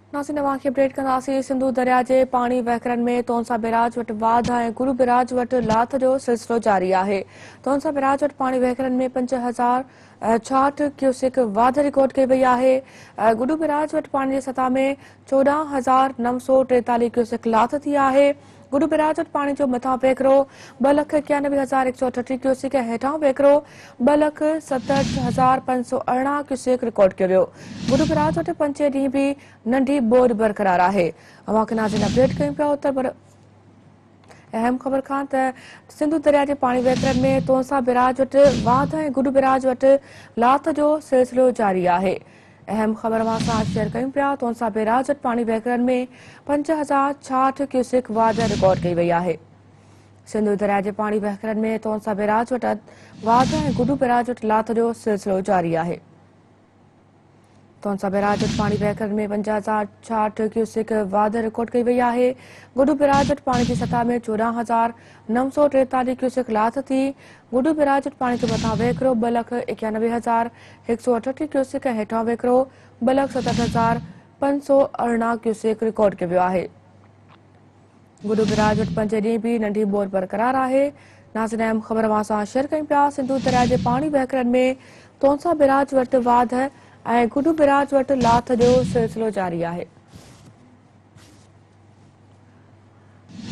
नासिन अवांखे update कंदासीं। सिंधु दरिया के पानी वहकरन में तोनसा बैराज वटि वाध ऐं गुरु बैराज वटि लाथ जो सिलसिलो जारी है। तोनसा बैराज वटि पानी वहकरन में 5066 क्यूसेक वाध रिकॉर्ड कई वई है। गुरु बैराज वटि पानी की सतह में 14,943 क्यूसेक लाथ थी है। गुरु बैराज वटि पानी जो मथां वहकिरो 2,91,138 क्यूसेक ऐं हेठां वहकिरो 2,67,518 क्यूसेक रिकॉर्ड किया वियो। गुरु बैराज वटि पंजे ॾींहुं भी नंढी बोर बरक़रार है। अवांखे नाज़रीन अपडेट कयूं पिया उत्तर अहम खबर खां त सिंधु दरिया के पानी वहकरन में तोनसा बैराज वटि वाध ऐं गुरु बैराज वटि लाथ जो सिलसिलो जारी है। अहम खबर सां शेयर कयूं पिया। तोनसा बैराज वटि पानी वहकरन में 5066 क्यूसेक वाध रिकॉर्ड कई वई है। सिंधु दरिया के पानी वहकरन में तोनसा बैराज वटि वाध ऐं गुरु बैराज वटि लाथ जो सिलसिलो जारी है। तोनसा बैराज वटि पानी वहकरन में 5066 क्यूसेक वाध रिकॉर्ड कई वई है। गुरु बैराज वटि पानी की सतह में 14,943 क्यूसेक लाथ थी। गुरु बैराज वटि पानी जो मथां वहकिरो 2,91,138 क्यूसेक ऐं हेठां वहकिरो 2,67,518 क्यूसेक रिकॉर्ड किया वियो है। गुरु बैराज वटि पंजे ॾींहुं भी नंढी बोर बरक़रार है। नाज़रीन अहम खबर सां शेयर कयूं पिया। सिंधु दरिया के पानी वहकरन में तोनसा बैराज वटि वाध ऐं गुरु बैराज वटि लाथ जो सिलसिलो जारी है।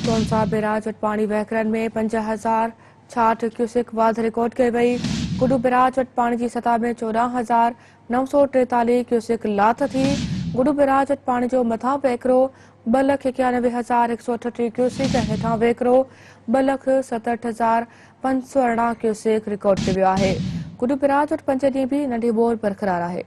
तोनसा बैराज वटि पानी वहकरन में 5066 क्यूसेक वाध रिकॉर्ड कई वई। गुरु बैराज वटि पानी की सतह में 14,943 क्यूसेक लाथ थी। गुरु बैराज वटि पानी जो मथां वहकिरो 2,91,138 क्यूसेक ऐं हेठां वहकिरो 2,67,518 क्यूसेक रिकॉर्ड किया वियो है। गुरु बैराज वटि पंजे ॾींहुं भी नंढी बोर बरक़रार है।